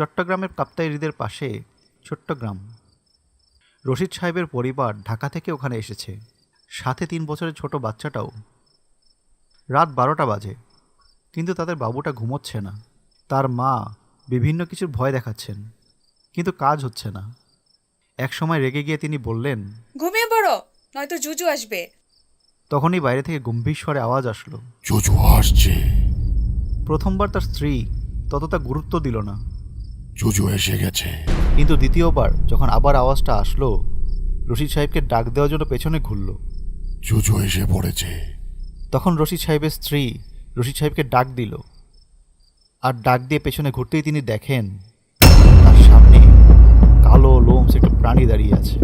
চট্টগ্রামের কাপ্তাই হ্রদের পাশে ছোট্ট গ্রাম। রশিদ সাহেবের পরিবার ঢাকা থেকে ওখানে এসেছে, সাথে 3 বছরের ছোট বাচ্চাটাও। রাত 12টা বাজে, কিন্তু তাদের বাবুটা ঘুমোচ্ছে না। তার মা বিভিন্ন কিছুর ভয় দেখাচ্ছেন, কিন্তু কাজ হচ্ছে না। এক সময় রেগে গিয়ে তিনি বললেন, ঘুমিয়ে পড়ো, নয়তো জুজু আসবে। তখনই বাইরে থেকে গম্ভীর স্বরে আওয়াজ আসলো। জুজু আসছে। প্রথমবার তার স্ত্রী ততটা গুরুত্ব দিল না, জুজু এসে গেছে। কিন্তু দ্বিতীয়বার যখন আবার আওয়াজটা আসলো, রশিদ সাহেবকে ডাক দেওয়ার জন্য পেছনে ঘুরল। জুজু এসে পড়েছে। তখন রশিদ সাহেবের স্ত্রী রশিদ সাহেবকে ডাক দিল, আর ডাক দিয়ে পেছনে ঘুরতেই তিনি দেখেন তার সামনে কালো লোমস একটা প্রাণী দাঁড়িয়ে আছে।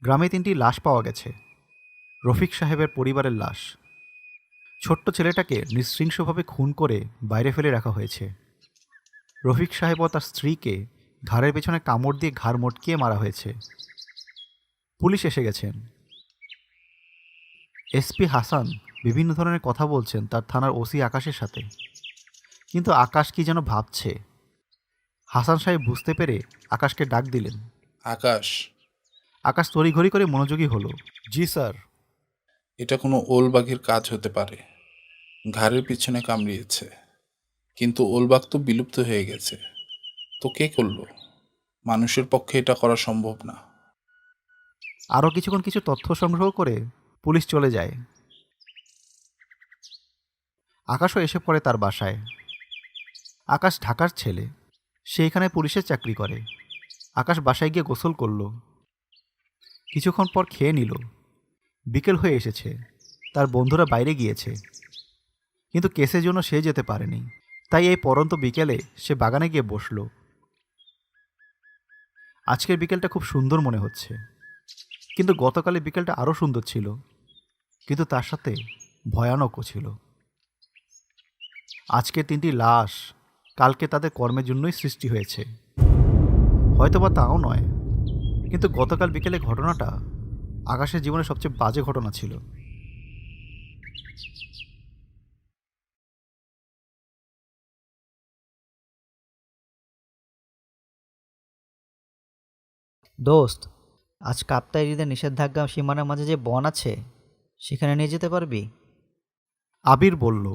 গ্রামে 3টি লাশ পাওয়া গেছে, রফিক সাহেবের পরিবারের লাশ। ছোট্ট ছেলেটাকে নৃশংসভাবে খুন করে বাইরে ফেলে রাখা হয়েছে। রফিক সাহেব ও তার স্ত্রীকে ঘাড়ের পেছনে কামড় দিয়ে ঘাড় মটকিয়ে মারা হয়েছে। পুলিশ এসে গেছেন। এসপি হাসান বিভিন্ন ধরনের কথা বলছেন তার থানার ওসি আকাশের সাথে, কিন্তু আকাশ কি যেন ভাবছে। হাসান সাহেব বুঝতে পেরে আকাশকে ডাক দিলেন। আকাশ, আকাশ তড়িঘড়ি করে মনোযোগী হলো। জি স্যার। এটা কোনো ওলবাঘের কাজ হতে পারে। ঘাড়ের পিছনে কামড়িয়েছে, কিন্তু ওলবাঘ তো বিলুপ্ত হয়ে গেছে। তো কে করলো? মানুষের পক্ষে এটা করা সম্ভব না। আরও কিছুক্ষণ কিছু তথ্য সংগ্রহ করে পুলিশ চলে যায়। আকাশও এসে পড়ে তার বাসায়। আকাশ ঢাকার ছেলে, সে এখানে পুলিশের চাকরি করে। আকাশ বাসায় গিয়ে গোসল করলো, কিছুক্ষণ পর খেয়ে নিল। বিকেল হয়ে এসেছে, তার বন্ধুরা বাইরে গিয়েছে, কিন্তু কেসের জন্য সে যেতে পারেনি। তাই এই পরন্ত বিকেলে সে বাগানে গিয়ে বসল। আজকের বিকেলটা খুব সুন্দর মনে হচ্ছে, কিন্তু গতকালের বিকেলটা আরও সুন্দর ছিল, কিন্তু তার সাথে ভয়ানকও ছিল। আজকের 3টি লাশ কালকে তাদের কর্মের জন্যই সৃষ্টি হয়েছে, হয়তোবা তাও নয়, কিন্তু গতকাল বিকেলে ঘটনাটা আকাশের জীবনে সবচেয়ে বাজে ঘটনা ছিল। দোস্ত, আজ কাপ্তাই হ্রদের নিষেধাজ্ঞা সীমানার মাঝে যে বন আছে সেখানে নিয়ে যেতে পারবি? আবির বলল।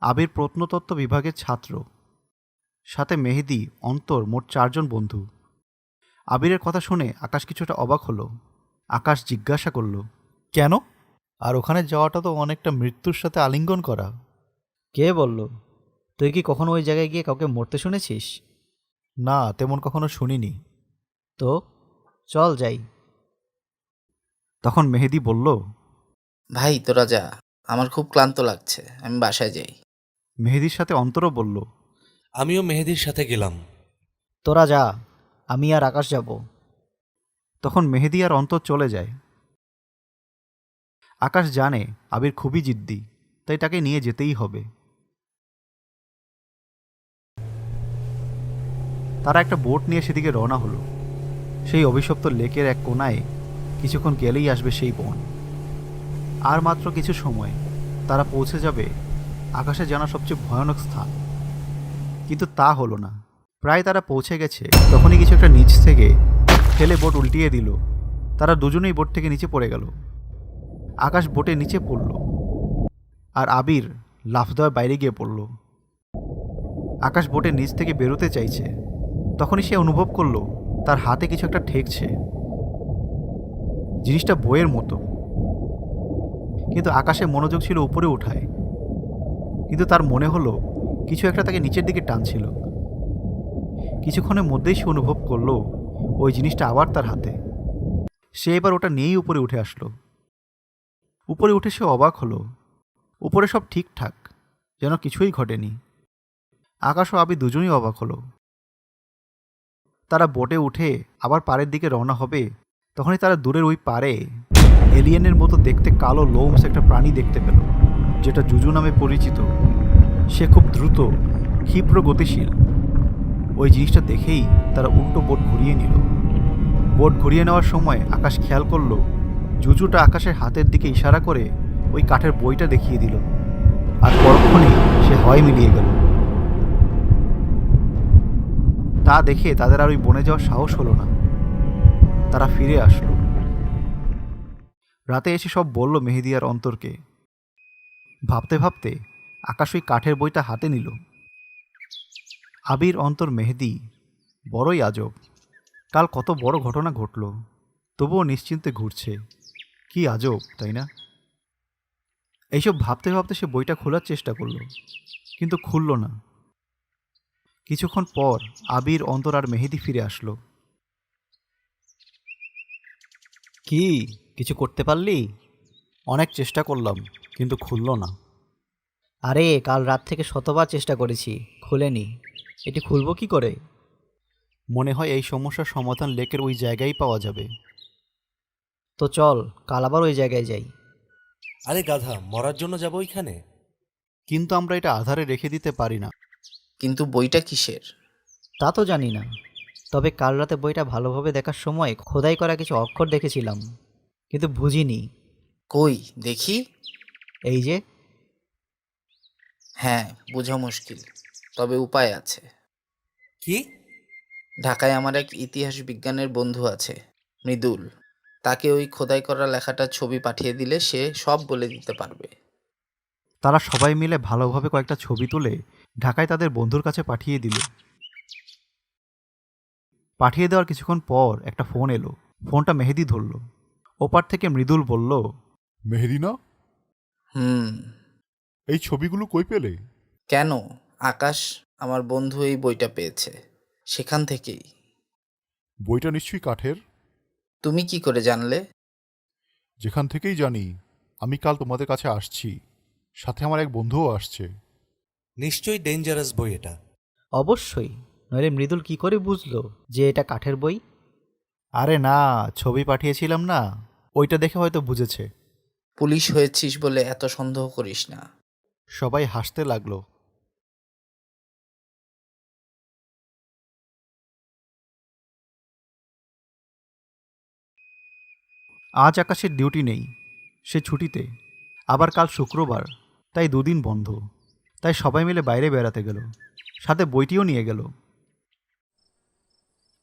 আবির প্রত্নতত্ত্ব বিভাগের ছাত্র, সাথে মেহেদি, অন্তর, মোট 4 জন বন্ধু। আবিরের কথা শুনে আকাশ কিছুটা অবাক হলো। আকাশ জিজ্ঞাসা করল, কেন? আর ওখানে যাওয়াটা তো অনেকটা মৃত্যুর সাথে আলিঙ্গন করা। কে বলল? তুই কি কখনো ওই জায়গায় গিয়ে কাউকে মরতে শুনেছিস? না, তেমন কখনো শুনিনি। তো চল যাই। তখন মেহেদি বলল। ভাই তোরা যা, আমার খুব ক্লান্ত লাগছে, আমি বাসায় যাই। মেহেদির সাথে অন্তরও বলল। আমিও মেহেদির সাথে গেলাম। তোরা যা, আমি আর আকাশ যাব। তখন মেহেদি আর অন্তর চলে যায়। আকাশ জানে আবির খুবই জিদ্দি, তাই তাকে নিয়ে যেতেই হবে। তারা একটা বোট নিয়ে সেদিকে রওনা হলো। সেই অভিশপ্ত লেকের এক কোনায় কিছুক্ষণ গেলেই আসবে সেই বন। আর মাত্র কিছু সময় তারা পৌঁছে যাবে আকাশে জানা সবচেয়ে ভয়ানক স্থান। কিন্তু তা হলো না। প্রায় তারা পৌঁছে গেছে, তখনই কিছু একটা নিচ থেকে ঠেলে বোট উল্টিয়ে দিল। তারা দুজনেই বোট থেকে নিচে পড়ে গেল। আকাশ বোটে নিচে পড়ল, আর আবির লাফ দেওয়ার বাইরে গিয়ে পড়ল। আকাশ বোটের নিচ থেকে বেরোতে চাইছে, তখনই সে অনুভব করলো তার হাতে কিছু একটা ঠেকছে। জিনিসটা বইয়ের মতো, কিন্তু আকাশের মনোযোগ ছিল উপরে ওঠায়। কিন্তু তার মনে হলো কিছু একটা তাকে নিচের দিকে টানছিল। কিছুক্ষণের মধ্যেই সে অনুভব করলো ওই জিনিসটা আবার তার হাতে। সে এবার ওটা নিয়েই উপরে উঠে আসলো। উপরে উঠে সে অবাক হলো। উপরে সব ঠিকঠাক, যেন কিছুই ঘটেনি। আকাশ ও আবি দুজনেই অবাক হলো। তারা বোটে উঠে আবার পাড়ের দিকে রওনা হবে, তখনই তারা দূরের ওই পাড়ে এলিয়েনের মতো দেখতে কালো লোমস একটা প্রাণী দেখতে পেল, যেটা জুজু নামে পরিচিত। সে খুব দ্রুত, ক্ষিপ্র গতিশীল। ওই জিনিসটা দেখেই তারা উল্টো বোট ঘুরিয়ে নিল। বোট ঘুরিয়ে নেওয়ার সময় আকাশ খেয়াল করলো জুজুটা আকাশের হাতের দিকে ইশারা করে ওই কাঠের বইটা দেখিয়ে দিল, আর পরক্ষণেই সে হয় মিলিয়ে গেল। তা দেখে তাদের আর ওই বনে যাওয়ার সাহস হলো না। তারা ফিরে আসলো। রাতে এসে সব বলল মেহেদি আর অন্তরকে। ভাবতে ভাবতে আকাশ ওই কাঠের বইটা হাতে নিল। আবির, অন্তর, মেহেদি বড়ই আজব। কাল কত বড় ঘটনা ঘটল, তবুও নিশ্চিন্তে ঘুরছে। কি আজব, তাই না? এইসব ভাবতে ভাবতে সে বইটা খোলার চেষ্টা করলো, কিন্তু খুলল না। কিছুক্ষণ পর আবির, অন্তর আর মেহেদি ফিরে আসলো। কি, কিছু করতে পারলি? অনেক চেষ্টা করলাম, কিন্তু খুলল না। আরে কাল রাত থেকে শতবার চেষ্টা করেছি, খুলেনি। এটি খুলবো কি করে? মনে হয় এই সমস্যার সমাধান লেকের ওই জায়গায় পাওয়া যাবে। তো চল কাল আবার ওই জায়গায় যাই। আরে গাধা, মরার জন্য যাবো ওইখানে? কিন্তু আমরা এটা আধারে রেখে দিতে পারি না। কিন্তু বইটা কিসের? তা তো জানি না, তবে কাল রাতে বইটা ভালোভাবে দেখার সময় খোদাই করা কিছু অক্ষর দেখেছিলাম, কিন্তু বুঝিনি। কই দেখি। এই যে। হ্যাঁ, বোঝা মুশকিল, তবে উপায় আছে। কি? ঢাকায় আমার এক ইতিহাস বিজ্ঞানের বন্ধু আছে, মৃদুল। তাকে ওই খোদাই করা লেখাটার ছবি পাঠিয়ে দিলে সে সব বলে দিতে পারবে। তারা সবাই মিলে ভালোভাবে কয়েকটা ছবি তুলে ঢাকায় তাদের বন্ধুর কাছে পাঠিয়ে দিল। পাঠিয়ে দেওয়ার কিছুক্ষণ পর একটা ফোন এলো। ফোনটা মেহেদি ধরল। ওপার থেকে মৃদুল বলল, মেহেদি না? হুম। এই ছবিগুলো কই পেলে? কেন? আকাশ, আমার বন্ধু এই বইটা পেয়েছে, সেখান থেকেই। বইটা নিশ্চয়ই কাঠের। তুমি কি করে জানলে? যেখান থেকেই জানি, আমি কাল তোমাদের কাছে আসছি, সাথে আমার এক বন্ধুও আসছে। নিশ্চয়ই ডেঞ্জারাস বই এটা। অবশ্যই, নইলে মৃদুল কি করে বুঝলো যে এটা কাঠের বই? আরে না, ছবি পাঠিয়েছিলাম না, ওইটা দেখে হয়তো বুঝেছে। পুলিশ হয়েছিস বলে এত সন্দেহ করিস না। সবাই হাসতে লাগলো। আজ আকাশের ডিউটি নেই, সে ছুটিতে। আবার কাল শুক্রবার, তাই দুদিন বন্ধ। তাই সবাই মিলে বাইরে বেড়াতে গেল, সাথে বইটিও নিয়ে গেল।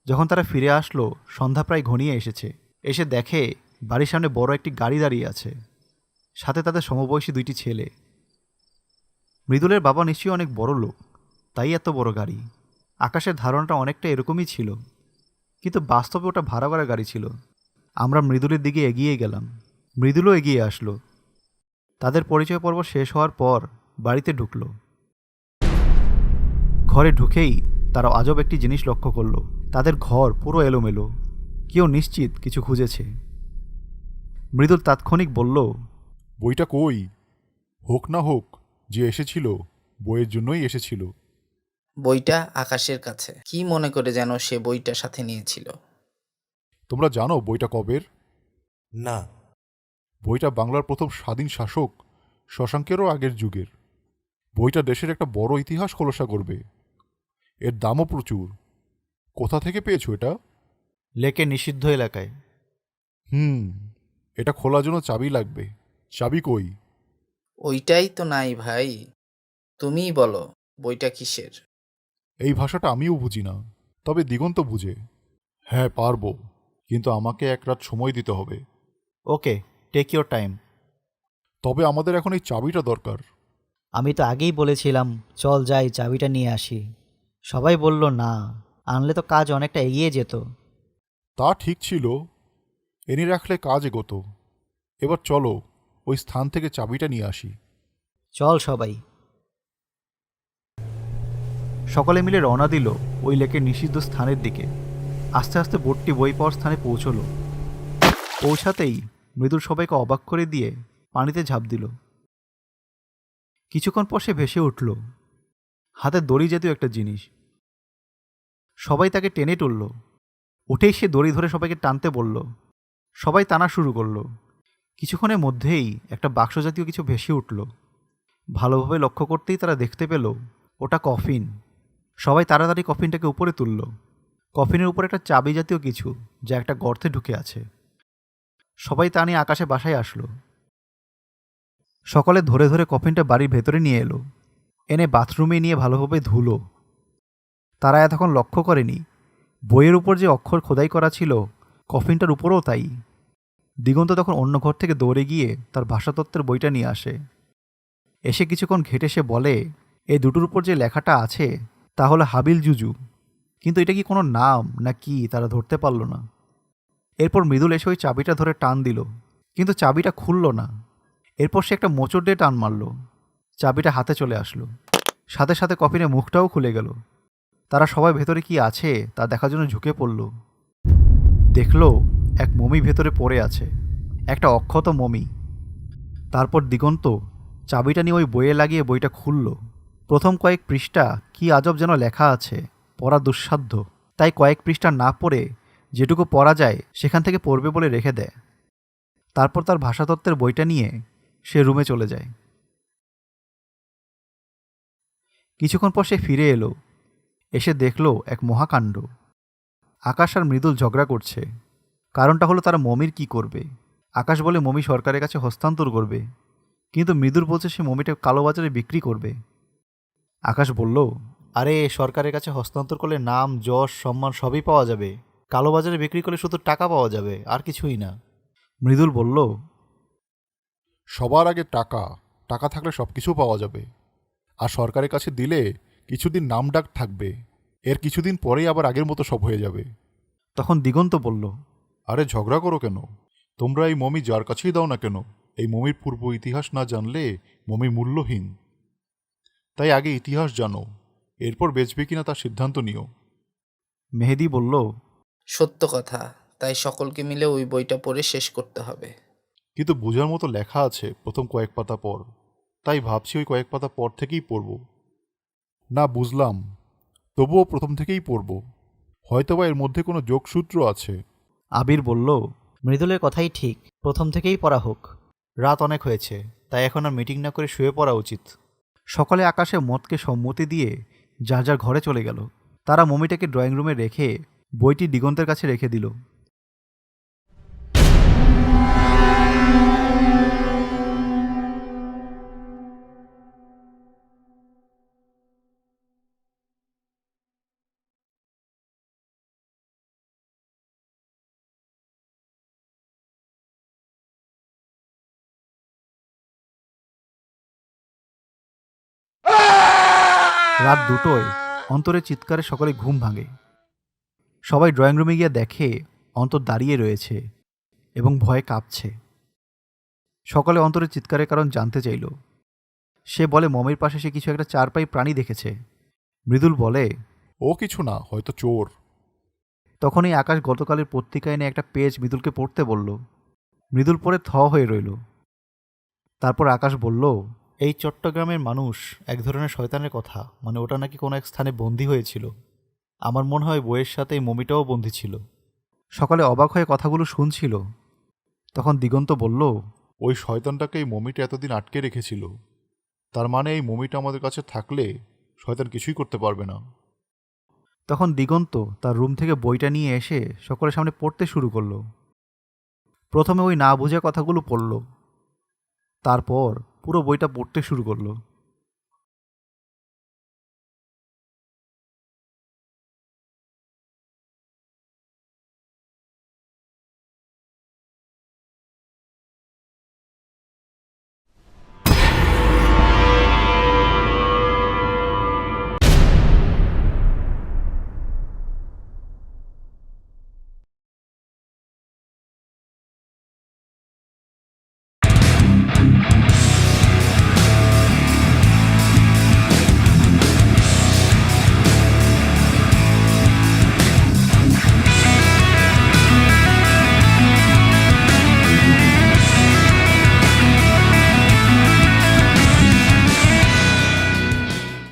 যখন তারা ফিরে আসলো, সন্ধ্যা প্রায় ঘনিয়ে এসেছে। এসে দেখে বাড়ির সামনে বড় একটি গাড়ি দাঁড়িয়ে আছে, সাথে তাদের সমবয়সী দুইটি ছেলে। মৃদুলের বাবা নিশ্চয়ই অনেক বড় লোক, তাই এত বড় গাড়ি। আকাশের ধারণাটা অনেকটা এরকমই ছিল, কিন্তু বাস্তবে ওটা ভাড়া করা গাড়ি ছিল। আমরা মৃদুলের দিকে এগিয়ে গেলাম, মৃদুলও এগিয়ে আসলো। তাদের পরিচয় পর্ব শেষ হওয়ার পর বাড়িতে ঢুকলো। ঘরে ঢুকেই তারা আজব একটি জিনিস লক্ষ্য করলো। তাদের ঘর পুরো এলোমেলো, কেউ নিশ্চিত কিছু খুঁজেছে। মৃদুল তাৎক্ষণিক বলল, বইটা কই? হোক না হোক, যে এসেছিল বইয়ের জন্যই এসেছিল। বইটা আকাশের কাছে। কি মনে করে যেন সে বইটা সাথে নিয়েছিল? তোমরা জানো বইটা কবের? না। বইটা বাংলার প্রথম স্বাধীন শাসক শশাঙ্কেরও আগের যুগের। বইটা দেশের একটা বড় ইতিহাস খোলসা করবে। এর দামও প্রচুর। কোথা থেকে পেয়েছো এটা? লেকে নিষিদ্ধ এলাকায়। এটা খোলার জন্য চাবি লাগবে। চাবি কই? ওইটাই তো নাই ভাই। তুমিই বলো, বইটা কিসের? এই ভাষাটা আমিও বুঝি না, তবে দিগন্ত বুঝে। হ্যাঁ পারবো, কিন্তু আমাকে এক রাত সময় দিতে হবে। ওকে, টেক ইওর টাইম। তবে আমাদের এখন এই চাবিটা দরকার। আমি তো আগেই বলেছিলাম চল যাই চাবিটা নিয়ে আসি। সবাই বলল না, আনলে তো কাজ অনেকটা এগিয়ে যেত। তা ঠিক ছিল, এনে রাখলে কাজ এগোতো। এবার চলো ওই স্থান থেকে চাবিটা নিয়ে আসি। চল সবাই। সকলে মিলে রওনা দিল ওই লেকের নিষিদ্ধ স্থানের দিকে। আস্তে আস্তে বোটটি বই পাওয়ার স্থানে পৌঁছলো। পৌঁছাতেই মৃদুল সবাইকে অবাক করে দিয়ে পানিতে ঝাঁপ দিল। কিছুক্ষণ পর সে ভেসে উঠল, হাতে দড়ি জাতীয় একটা জিনিস। সবাই তাকে টেনে তুলল। উঠেই সে দড়ি ধরে সবাইকে টানতে বলল। সবাই টানা শুরু করল। কিছুক্ষণের মধ্যেই একটা বাক্স জাতীয় কিছু ভেসে উঠল। ভালোভাবে লক্ষ্য করতেই তারা দেখতে পেল ওটা কফিন। সবাই তাড়াতাড়ি কফিনটাকে উপরে তুলল। কফিনের উপর একটা চাবি জাতীয় কিছু, যা একটা গর্তে ঢুকে আছে। সবাই তা নিয়ে আকাশে বাসায় আসলো। সকলে ধরে ধরে কফিনটা বাড়ির ভেতরে নিয়ে এলো, এনে বাথরুমে নিয়ে ভালোভাবে ধুলো। তারা এতক্ষণ লক্ষ্য করেনি বইয়ের উপর যে অক্ষর খোদাই করা ছিল, কফিনটার উপরেও তাই। দিগন্ত তখন অন্য ঘর থেকে দৌড়ে গিয়ে তার ভাষাতত্ত্বের বইটা নিয়ে আসে। এসে কিছুক্ষণ ঘেটে সে বলে, এই দুটোর উপর যে লেখাটা আছে তা হলো হাবিল জুজু, কিন্তু এটা কি কোনো নাম না কি তারা ধরতে পারল না। এরপর মৃদুল এসে ওই চাবিটা ধরে টান দিল, কিন্তু চাবিটা খুলল না। এরপর সে একটা মোচড় দিয়ে টান মারল, চাবিটা হাতে চলে আসলো। সাথে সাথে কফিনের মুখটাও খুলে গেল। তারা সবাই ভেতরে কি আছে তা দেখার জন্য ঝুঁকে পড়ল। দেখল এক মমি ভেতরে পড়ে আছে, একটা অক্ষত মমি। তারপর দিগন্ত চাবিটা নিয়ে ওই বইয়ে লাগিয়ে বইটা খুলল। প্রথম কয়েক পৃষ্ঠা কি আজব যেন লেখা আছে, পড়া দুঃসাধ্য। তাই কয়েক পৃষ্ঠা না পড়ে যেটুকু পড়া যায় সেখান থেকে পড়বে বলে রেখে দেয়। তারপর তার ভাষাতত্ত্বের বইটা নিয়ে সে রুমে চলে যায়। কিছুক্ষণ পর সে ফিরে এলো। এসে দেখল এক মহাকাণ্ড। আকাশ আর মৃদুল ঝগড়া করছে। কারণটা হলো তারা মমির কি করবে। আকাশ বলে মমি সরকারের কাছে হস্তান্তর করবে, কিন্তু মৃদুল বলছে সে মমিটা কালোবাজারে বিক্রি করবে। আকাশ বলল, আরে সরকারের কাছে হস্তান্তর করলে নাম যশ সম্মান সবই পাওয়া যাবে, কালোবাজারে বিক্রি করলে শুধু টাকা পাওয়া যাবে, আর কিছুই না। মৃদুল বলল, সবার আগে টাকা, টাকা থাকলে সব কিছু পাওয়া যাবে। আর সরকারের কাছে দিলে কিছুদিন নাম ডাক থাকবে, এর কিছুদিন পরেই আবার আগের মতো সব হয়ে যাবে। তখন দিগন্ত বলল, আরে ঝগড়া করো কেন? তোমরা এই মমি যার কাছেই দাও না কেন, এই মমির পূর্ব ইতিহাস না জানলে মমি মূল্যহীন। তাই আগে ইতিহাস জানো, এরপর বেচবে কিনা তার সিদ্ধান্ত নিও। মেহেদি বলল, সত্য কথা, তাই সকলকে মিলে ওই বইটা পড়ে শেষ করতে হবে। কিন্তু বোঝার মতো লেখা আছে প্রথম কয়েক পাতা পর, তাই ভাবছি ওই কয়েক পাতা পর থেকেই পড়ব। না বুঝলাম, তবুও প্রথম থেকেই পড়ব, হয়তোবা এর মধ্যে কোনো যোগসূত্র আছে। আবির বলল, মৃদুলের কথাই ঠিক, প্রথম থেকেই পড়া হোক। রাত অনেক হয়েছে, তাই এখন আর মিটিং না করে শুয়ে পড়া উচিত। সকলে আকাশে মতকে সম্মতি দিয়ে যার যার ঘরে চলে গেল। তারা মমিটাকে ড্রয়িং রুমে রেখে বইটি দিগন্তের কাছে রেখে দিল। রাত 2টোয় অন্তরের চিৎকারে সকলে ঘুম ভাঙে। সবাই ড্রয়িং রুমে গিয়ে দেখে অন্তর দাঁড়িয়ে রয়েছে এবং ভয়ে কাঁপছে। সকলে অন্তরের চিৎকারের কারণ জানতে চাইল। সে বলে মমির পাশে সে কিছু একটা চারপাই প্রাণী দেখেছে। মৃদুল বলে, ও কিছু না, হয়তো চোর। তখনই আকাশ গতকালের পত্রিকা এনে একটা পেজ মৃদুলকে পড়তে বলল। মৃদুল পড়ে থ হয়ে রইল। তারপর আকাশ বলল, এই চট্টগ্রামের মানুষ এক ধরনের শয়তানের কথা, মানে ওটা নাকি কোনো এক স্থানে বন্দী হয়েছিল। আমার মনে হয় বইয়ের সাথে এই মমিটাও বন্দী ছিল। সকালে অবাক হয়ে কথাগুলো শুনছিল। তখন দিগন্ত বলল, ওই শয়তানটাকে এই মমিটা এতদিন আটকে রেখেছিল, তার মানে এই মমিটা আমাদের কাছে থাকলে শয়তান কিছুই করতে পারবে না। তখন দিগন্ত তার রুম থেকে বইটা নিয়ে এসে সকলের সামনে পড়তে শুরু করলো। প্রথমে ওই না বোঝা কথাগুলো পড়ল, তারপর পুরো বইটা পড়তে শুরু করলো।